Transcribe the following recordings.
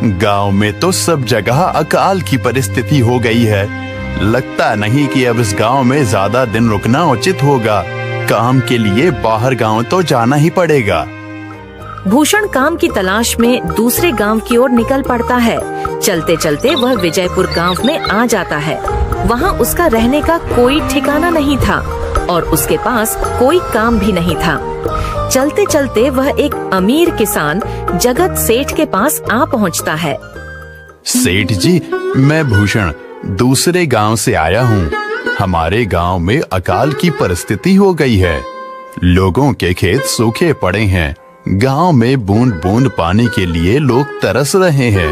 गांव में तो सब जगह अकाल की परिस्थिति हो गई है। लगता नहीं कि अब इस गांव में ज्यादा दिन रुकना उचित होगा। काम के लिए बाहर गांव तो जाना ही पड़ेगा। भूषण काम की तलाश में दूसरे गांव की ओर निकल पड़ता है। चलते चलते वह विजयपुर गांव में आ जाता है। वहां उसका रहने का कोई ठिकाना नहीं था और उसके पास कोई काम भी नहीं था। चलते चलते वह एक अमीर किसान जगत सेठ के पास आ पहुंचता है। सेठ जी, मैं भूषण दूसरे गांव से आया हूँ। हमारे गांव में अकाल की परिस्थिति हो गई है। लोगों के खेत सूखे पड़े हैं। गांव में बूंद बूंद पानी के लिए लोग तरस रहे हैं।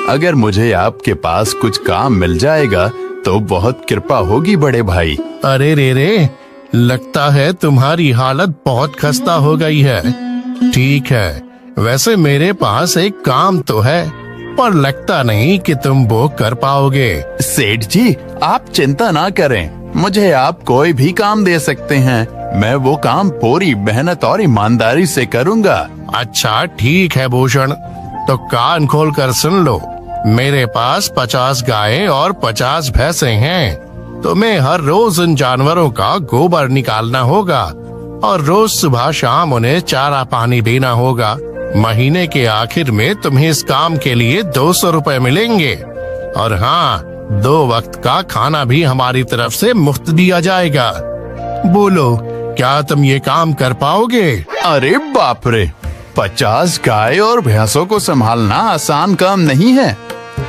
अगर मुझे आपके पास कुछ काम मिल जाएगा तो बहुत कृपा होगी बड़े भाई। अरे रे, लगता है तुम्हारी हालत बहुत खस्ता हो गई है। ठीक है, वैसे मेरे पास एक काम तो है, पर लगता नहीं कि तुम वो कर पाओगे। सेठ जी, आप चिंता ना करें। मुझे आप कोई भी काम दे सकते हैं। मैं वो काम पूरी मेहनत और ईमानदारी से करूँगा। अच्छा ठीक है भूषण, तो कान खोल कर सुन लो। मेरे पास 50 गायें और 50 भैंसे हैं। तुम्हें हर रोज इन जानवरों का गोबर निकालना होगा और रोज सुबह शाम उन्हें चारा पानी देना होगा। महीने के आखिर में तुम्हें इस काम के लिए 200 रुपए मिलेंगे। और हाँ, 2 वक्त का खाना भी हमारी तरफ से मुफ्त दिया जाएगा। बोलो, क्या तुम ये काम कर पाओगे? अरे बाप रे, 50 गाय और भैंसों को संभालना आसान काम नहीं है।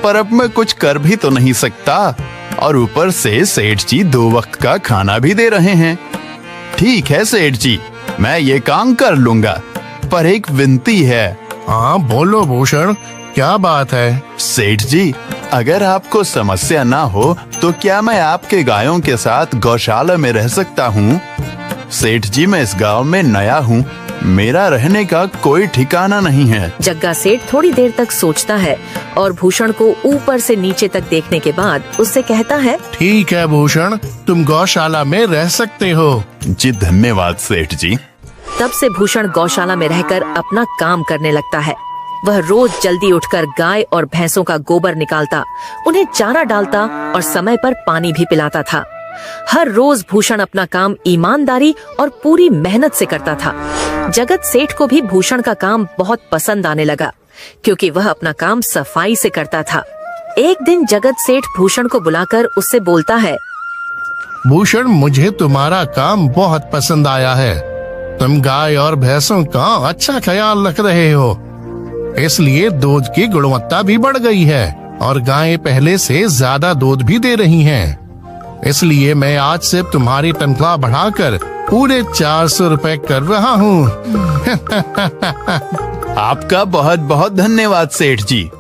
पर अब मैं कुछ कर भी तो नहीं सकता और ऊपर से सेठ जी 2 वक्त का खाना भी दे रहे हैं। ठीक है सेठ जी, मैं ये काम कर लूंगा, पर एक विनती है। हाँ बोलो भूषण, क्या बात है? सेठ जी, अगर आपको समस्या ना हो तो क्या मैं आपके गायों के साथ गौशाला में रह सकता हूँ? सेठ जी, मैं इस गांव में नया हूँ। मेरा रहने का कोई ठिकाना नहीं है। जग्गा सेठ थोड़ी देर तक सोचता है और भूषण को ऊपर से नीचे तक देखने के बाद उससे कहता है, ठीक है भूषण, तुम गौशाला में रह सकते हो। जी धन्यवाद सेठ जी। तब से भूषण गौशाला में रहकर अपना काम करने लगता है। वह रोज जल्दी उठकर गाय और भैंसों का गोबर निकालता, उन्हें चारा डालता और समय पर पानी भी पिलाता था। हर रोज भूषण अपना काम ईमानदारी और पूरी मेहनत से करता था। जगत सेठ को भी भूषण का काम बहुत पसंद आने लगा, क्योंकि वह अपना काम सफाई से करता था। एक दिन जगत सेठ भूषण को बुलाकर उससे बोलता है, भूषण, मुझे तुम्हारा काम बहुत पसंद आया है। तुम गाय और भैंसों का अच्छा ख्याल रख रहे हो, इसलिए दूध की गुणवत्ता भी बढ़ गई है और गायें पहले से ज्यादा दूध भी दे रही हैं। इसलिए मैं आज से तुम्हारी तनख्वाह बढ़ाकर पूरे 400 रुपए कर रहा हूँ। आपका बहुत बहुत धन्यवाद सेठ जी।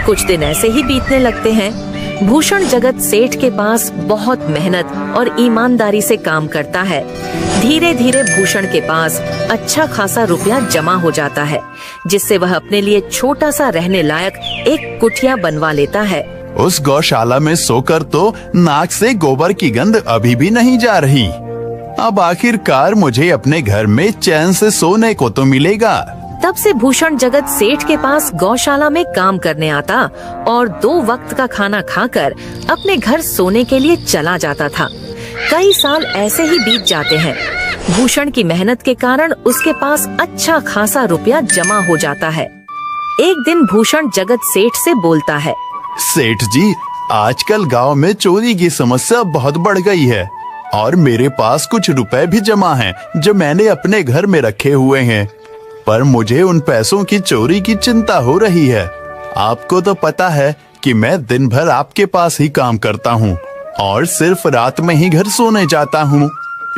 कुछ दिन ऐसे ही बीतने लगते हैं। भूषण जगत सेठ के पास बहुत मेहनत और ईमानदारी से काम करता है। धीरे धीरे भूषण के पास अच्छा खासा रुपया जमा हो जाता है, जिससे वह अपने लिए छोटा सा रहने लायक एक कुटिया बनवा लेता है। उस गौशाला में सोकर तो नाक से गोबर की गंध अभी भी नहीं जा रही। अब आखिरकार मुझे अपने घर में चैन से सोने को तो मिलेगा। तब से भूषण जगत सेठ के पास गौशाला में काम करने आता और 2 वक्त का खाना खाकर अपने घर सोने के लिए चला जाता था। कई साल ऐसे ही बीत जाते हैं। भूषण की मेहनत के कारण उसके पास अच्छा खासा रुपया जमा हो जाता है। एक दिन भूषण जगत सेठ से बोलता है, सेठ जी, आजकल गांव में चोरी की समस्या बहुत बढ़ गई है और मेरे पास कुछ रुपए भी जमा हैं जो मैंने अपने घर में रखे हुए हैं, पर मुझे उन पैसों की चोरी की चिंता हो रही है। आपको तो पता है कि मैं दिन भर आपके पास ही काम करता हूँ और सिर्फ रात में ही घर सोने जाता हूँ,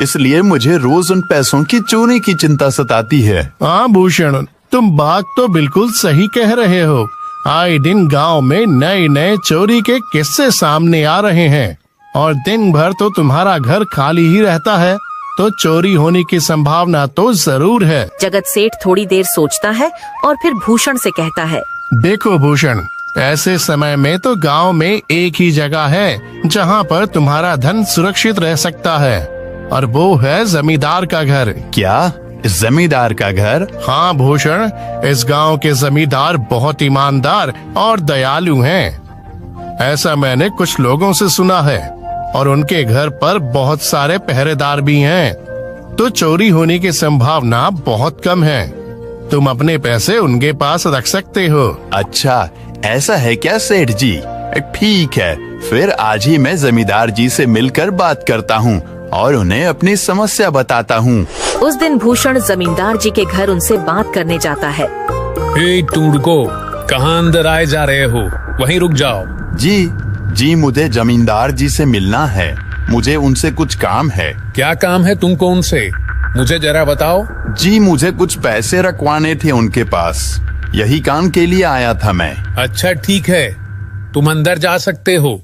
इसलिए मुझे रोज उन पैसों की चोरी की चिंता सताती है। हाँ भूषण, तुम बात तो बिल्कुल सही कह रहे हो। आए दिन गांव में नए नए चोरी के किस्से सामने आ रहे हैं और दिन भर तो तुम्हारा घर खाली ही रहता है, तो चोरी होने की संभावना तो जरूर है। जगत सेठ थोड़ी देर सोचता है और फिर भूषण से कहता है, देखो भूषण, ऐसे समय में तो गांव में एक ही जगह है जहां पर तुम्हारा धन सुरक्षित रह सकता है, और वो है जमींदार का घर। क्या जमींदार का घर? हाँ भूषण, इस गांव के जमींदार बहुत ईमानदार और दयालु हैं। ऐसा मैंने कुछ लोगों से सुना है और उनके घर पर बहुत सारे पहरेदार भी हैं, तो चोरी होने की संभावना बहुत कम है। तुम अपने पैसे उनके पास रख सकते हो। अच्छा, ऐसा है क्या सेठ जी? ठीक है, फिर आज ही मैं जमींदार जी से मिलकर बात करता हूँ और उन्हें अपनी समस्या बताता हूँ। उस दिन भूषण जमींदार जी के घर उनसे बात करने जाता है। ए टूडको, कहाँ अंदर आए जा रहे हो? वहीं रुक जाओ। जी, मुझे जमींदार जी से मिलना है। मुझे उनसे कुछ काम है। क्या काम है तुमको उनसे? मुझे जरा बताओ। जी, मुझे कुछ पैसे रखवाने थे उनके पास, यही काम के लिए आया था मैं। अच्छा ठीक है, तुम अंदर जा सकते हो।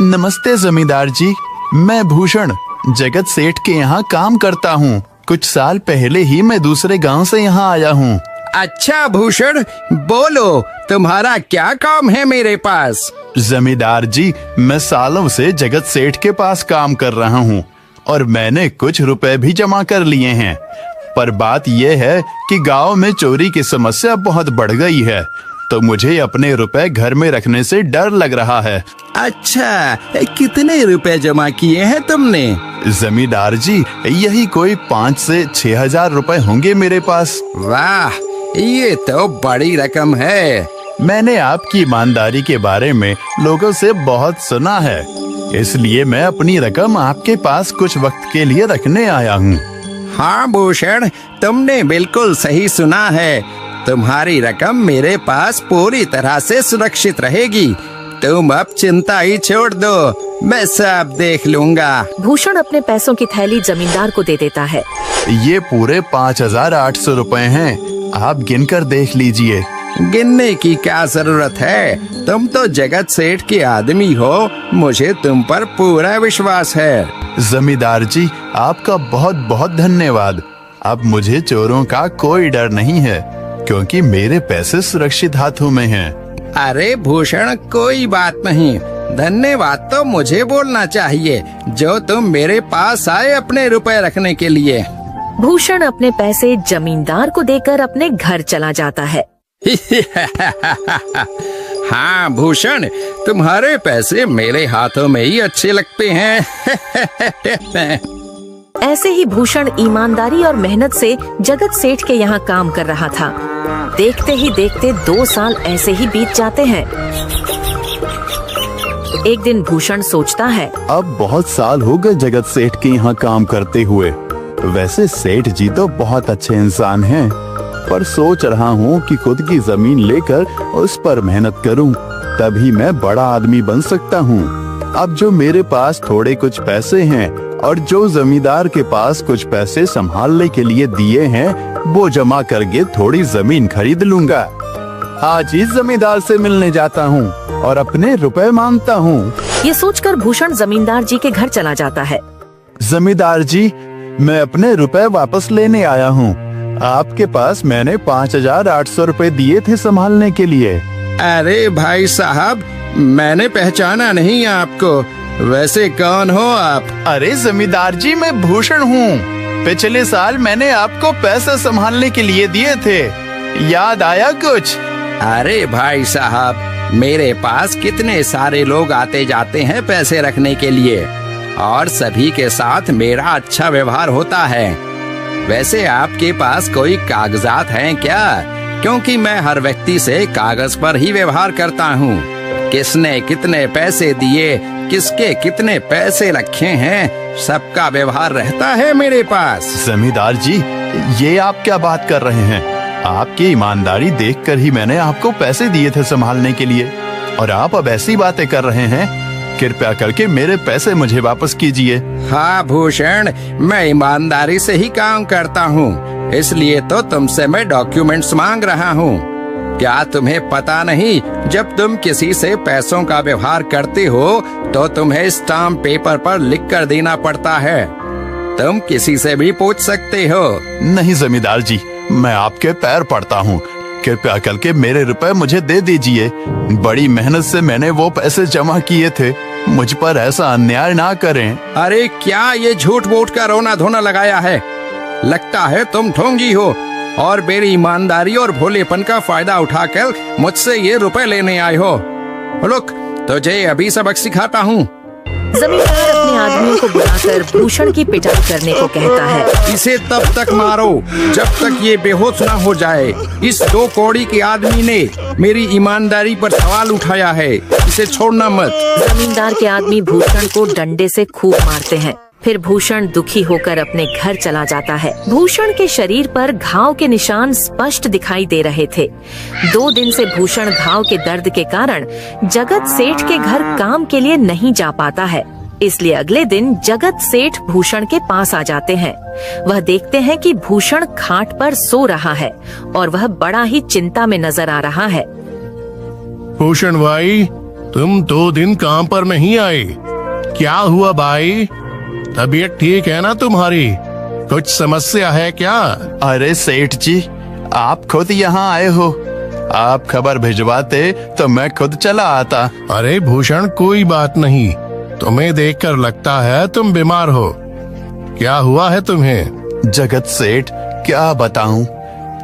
नमस्ते जमींदार जी, मैं भूषण जगत सेठ के यहाँ काम करता हूँ। कुछ साल पहले ही मैं दूसरे गांव से यहाँ आया हूँ। अच्छा भूषण, बोलो तुम्हारा क्या काम है मेरे पास? जमींदार जी, मैं सालों से जगत सेठ के पास काम कर रहा हूँ और मैंने कुछ रुपए भी जमा कर लिए हैं, पर बात यह है कि गांव में चोरी की समस्या बहुत बढ़ गई है, तो मुझे अपने रुपए घर में रखने से डर लग रहा है। अच्छा, कितने रुपए जमा किए हैं तुमने? जमींदार जी, यही कोई 5 से 6 हजार रुपए होंगे मेरे पास। वाह, ये तो बड़ी रकम है। मैंने आपकी ईमानदारी के बारे में लोगों से बहुत सुना है, इसलिए मैं अपनी रकम आपके पास कुछ वक्त के लिए रखने आया हूँ। हाँ भूषण, तुमने बिल्कुल सही सुना है। तुम्हारी रकम मेरे पास पूरी तरह से सुरक्षित रहेगी। तुम अब चिंता ही छोड़ दो, मैं सब देख लूंगा। भूषण अपने पैसों की थैली जमींदार को दे देता है। ये पूरे 5,800 रुपए हैं, आप गिनकर देख लीजिए। गिनने की क्या जरूरत है? तुम तो जगत सेठ के आदमी हो, मुझे तुम पर पूरा विश्वास है। जमींदार जी, आपका बहुत बहुत धन्यवाद। अब मुझे चोरों का कोई डर नहीं है, क्योंकि मेरे पैसे सुरक्षित हाथों में हैं। अरे भूषण, कोई बात नहीं, धन्यवाद तो मुझे बोलना चाहिए, जो तुम मेरे पास आए अपने रुपए रखने के लिए। भूषण अपने पैसे जमींदार को देकर अपने घर चला जाता है। हाँ भूषण, तुम्हारे पैसे मेरे हाथों में ही अच्छे लगते हैं। ऐसे ही भूषण ईमानदारी और मेहनत से जगत सेठ के यहाँ काम कर रहा था। देखते ही देखते 2 साल ऐसे ही बीत जाते हैं। एक दिन भूषण सोचता है, अब बहुत साल हो गए जगत सेठ के यहाँ काम करते हुए। वैसे सेठ जी तो बहुत अच्छे इंसान हैं, पर सोच रहा हूँ कि खुद की जमीन लेकर उस पर मेहनत करूँ, तभी मैं बड़ा आदमी बन सकता हूँ। अब जो मेरे पास थोड़े कुछ पैसे हैं और जो जमींदार के पास कुछ पैसे संभालने के लिए दिए हैं, वो जमा करके थोड़ी जमीन खरीद लूंगा। आज ही जमींदार से मिलने जाता हूँ और अपने रुपए मांगता हूँ। ये सोचकर भूषण जमींदार जी के घर चला जाता है। जमींदार जी, मैं अपने रुपए वापस लेने आया हूँ। आपके पास मैंने 5,800 रुपए दिए थे संभालने के लिए। अरे भाई साहब, मैंने पहचाना नहीं आपको, वैसे कौन हो आप? अरे जमींदार जी, मैं भूषण हूँ। पिछले साल मैंने आपको पैसे संभालने के लिए दिए थे, याद आया कुछ? अरे भाई साहब, मेरे पास कितने सारे लोग आते जाते हैं पैसे रखने के लिए, और सभी के साथ मेरा अच्छा व्यवहार होता है। वैसे आपके पास कोई कागजात हैं क्या? क्योंकि मैं हर व्यक्ति से कागज पर ही व्यवहार करता हूँ। किसने कितने पैसे दिए, किसके कितने पैसे रखे हैं, सबका व्यवहार रहता है मेरे पास। जमींदार जी, ये आप क्या बात कर रहे हैं? आपकी ईमानदारी देखकर ही मैंने आपको पैसे दिए थे संभालने के लिए, और आप अब ऐसी बातें कर रहे हैं। कृपया करके मेरे पैसे मुझे वापस कीजिए। हाँ भूषण, मैं ईमानदारी से ही काम करता हूँ, इसलिए तो तुमसे मैं डॉक्यूमेंट्स मांग रहा हूँ। क्या तुम्हें पता नहीं, जब तुम किसी से पैसों का व्यवहार करते हो तो तुम्हें स्टाम्प पेपर पर लिख कर देना पड़ता है। तुम किसी से भी पूछ सकते हो। नहीं जमींदार जी, मैं आपके पैर पड़ता हूँ, कृपया करके मेरे रुपए मुझे दे दीजिए। बड़ी मेहनत से मैंने वो पैसे जमा किए थे, मुझ पर ऐसा अन्याय ना करें। अरे क्या ये झूठ मूठ का रोना धोना लगाया है? लगता है तुम ढोंगी हो और मेरी ईमानदारी और भोलेपन का फायदा उठाकर मुझसे ये रुपए लेने आए हो। रुक, तुझे अभी सबक सिखाता हूँ। जमींदार अपने आदमियों को बुलाकर भूषण की पिटाई करने को कहता है। इसे तब तक मारो जब तक ये बेहोश ना हो जाए। इस 2 कौड़ी के आदमी ने मेरी ईमानदारी पर सवाल उठाया है, इसे छोड़ना मत। जमींदार के आदमी भूषण को डंडे से खूब मारते हैं। फिर भूषण दुखी होकर अपने घर चला जाता है। भूषण के शरीर पर घाव के निशान स्पष्ट दिखाई दे रहे थे। 2 दिन से भूषण घाव के दर्द के कारण जगत सेठ के घर काम के लिए नहीं जा पाता है। इसलिए अगले दिन जगत सेठ भूषण के पास आ जाते हैं। वह देखते हैं कि भूषण खाट पर सो रहा है और वह बड़ा ही चिंता में नजर आ रहा है। भूषण भाई, तुम 2 दिन काम पर नहीं आए, क्या हुआ भाई? तबीयत ठीक है ना तुम्हारी? कुछ समस्या है क्या? अरे सेठ जी, आप खुद यहाँ आए हो। आप खबर भिजवाते तो मैं खुद चला आता। अरे भूषण, कोई बात नहीं, तुम्हें देखकर लगता है तुम बीमार हो। क्या हुआ है तुम्हें? जगत सेठ, क्या बताऊं,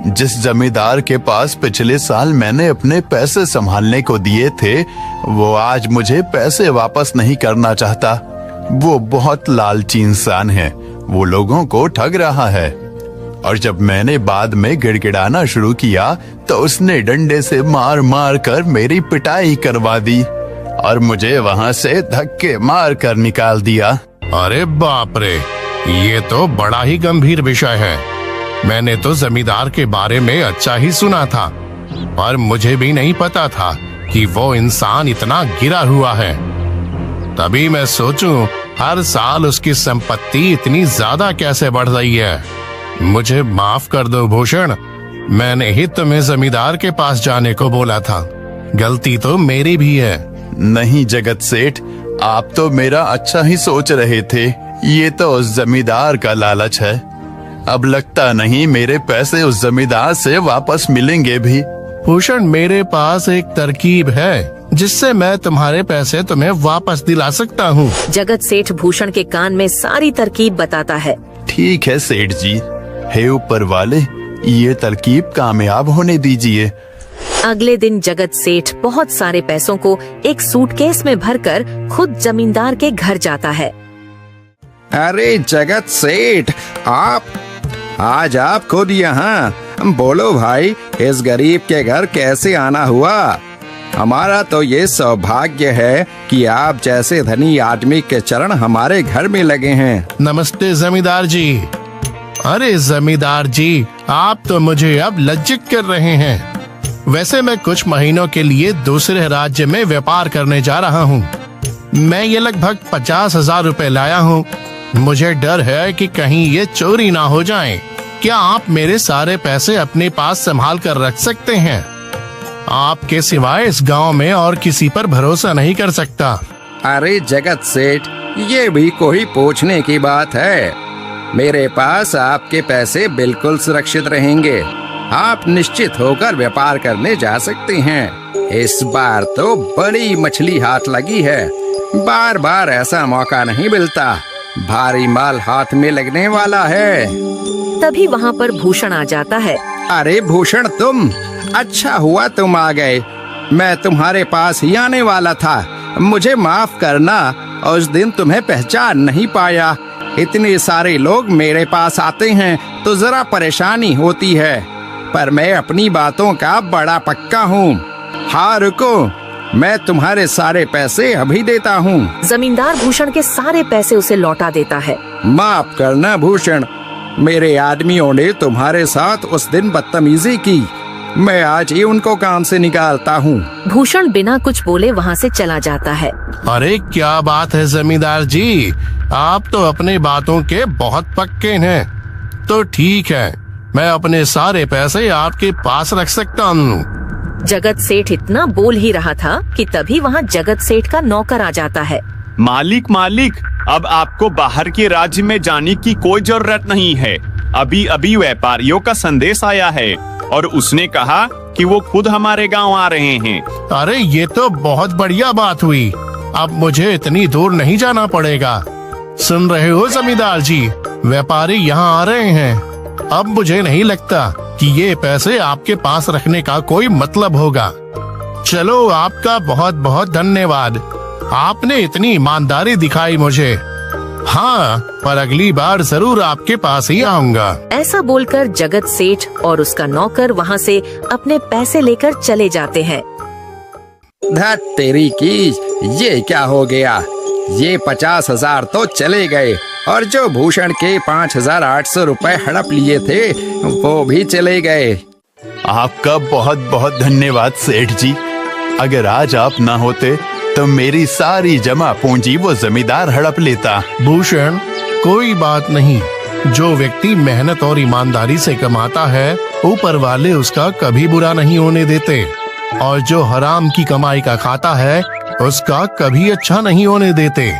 जिस जमींदार के पास पिछले साल मैंने अपने पैसे संभालने को दिए थे, वो आज मुझे पैसे वापस नहीं करना चाहता। वो बहुत लालची इंसान है, वो लोगों को ठग रहा है। और जब मैंने बाद में गिड़गिड़ाना शुरू किया तो उसने डंडे से मार मार कर मेरी पिटाई करवा दी और मुझे वहाँ से धक्के मार कर निकाल दिया। अरे बाप रे, ये तो बड़ा ही गंभीर विषय है। मैंने तो जमींदार के बारे में अच्छा ही सुना था, पर मुझे भी नहीं पता था कि वो इंसान इतना गिरा हुआ है। तभी मैं सोचूं, हर साल उसकी संपत्ति इतनी ज्यादा कैसे बढ़ रही है। मुझे माफ कर दो भूषण, मैंने ही तुम्हें जमींदार के पास जाने को बोला था। गलती तो मेरी भी है। नहीं जगत सेठ, आप तो मेरा अच्छा ही सोच रहे थे। ये तो उस जमींदार का लालच है। अब लगता नहीं मेरे पैसे उस जमींदार से वापस मिलेंगे भी। भूषण, मेरे पास एक तरकीब है जिससे मैं तुम्हारे पैसे तुम्हें वापस दिला सकता हूँ। जगत सेठ भूषण के कान में सारी तरकीब बताता है। ठीक है सेठ जी, हे ऊपर वाले, ये तरकीब कामयाब होने दीजिए। अगले दिन जगत सेठ बहुत सारे पैसों को एक सूटकेस में भरकर खुद जमींदार के घर जाता है। अरे जगत सेठ, आज आप खुद यहाँ? बोलो भाई, इस गरीब के घर कैसे आना हुआ? हमारा तो ये सौभाग्य है कि आप जैसे धनी आदमी के चरण हमारे घर में लगे हैं। नमस्ते जमींदार जी। अरे जमींदार जी, आप तो मुझे अब लज्जित कर रहे हैं। वैसे मैं कुछ महीनों के लिए दूसरे राज्य में व्यापार करने जा रहा हूँ। मैं ये लगभग 50,000 रुपए लाया हूँ। मुझे डर है कि कहीं ये चोरी ना हो जाए। क्या आप मेरे सारे पैसे अपने पास संभाल कर रख सकते हैं? आपके सिवाय इस गांव में और किसी पर भरोसा नहीं कर सकता। अरे जगत सेठ, ये भी कोई पूछने की बात है? मेरे पास आपके पैसे बिल्कुल सुरक्षित रहेंगे। आप निश्चित होकर व्यापार करने जा सकते हैं। इस बार तो बड़ी मछली हाथ लगी है। बार बार ऐसा मौका नहीं मिलता। भारी माल हाथ में लगने वाला है। तभी वहाँ पर भूषण आ जाता है। अरे भूषण, तुम? अच्छा हुआ तुम आ गए। मैं तुम्हारे पास ही आने वाला था। मुझे माफ करना, उस दिन तुम्हें पहचान नहीं पाया। इतने सारे लोग मेरे पास आते हैं तो जरा परेशानी होती है, पर मैं अपनी बातों का बड़ा पक्का हूँ। हाँ रुको, मैं तुम्हारे सारे पैसे अभी देता हूँ। जमींदार भूषण के सारे पैसे उसे लौटा देता है। माफ करना भूषण, मेरे आदमियों ने तुम्हारे साथ उस दिन बदतमीजी की। मैं आज ही उनको काम से निकालता हूँ। भूषण बिना कुछ बोले वहाँ से चला जाता है। अरे क्या बात है जमींदार जी, आप तो अपनी बातों के बहुत पक्के हैं। तो ठीक है, मैं अपने सारे पैसे आपके पास रख सकता हूँ। जगत सेठ इतना बोल ही रहा था कि तभी वहाँ जगत सेठ का नौकर आ जाता है। मालिक, अब आपको बाहर के राज्य में जाने की कोई जरूरत नहीं है। अभी अभी व्यापारियों का संदेश आया है और उसने कहा कि वो खुद हमारे गांव आ रहे हैं। अरे ये तो बहुत बढ़िया बात हुई। अब मुझे इतनी दूर नहीं जाना पड़ेगा। सुन रहे हो जमींदार जी, व्यापारी यहाँ आ रहे हैं। अब मुझे नहीं लगता कि ये पैसे आपके पास रखने का कोई मतलब होगा। चलो, आपका बहुत बहुत धन्यवाद, आपने इतनी ईमानदारी दिखाई मुझे। हाँ, पर अगली बार जरूर आपके पास ही आऊंगा। ऐसा बोलकर जगत सेठ और उसका नौकर वहाँ से अपने पैसे लेकर चले जाते हैं। धत तेरी की, ये क्या हो गया? ये 50,000 तो चले गए और जो भूषण के 5,800 रुपए हड़प लिए थे वो भी चले गए। आपका बहुत बहुत धन्यवाद सेठ जी। अगर आज आप ना होते तो मेरी सारी जमा पूंजी वो जमींदार हड़प लेता। भूषण, कोई बात नहीं। जो व्यक्ति मेहनत और ईमानदारी से कमाता है, ऊपर वाले उसका कभी बुरा नहीं होने देते, और जो हराम की कमाई का खाता है उसका कभी अच्छा नहीं होने देते।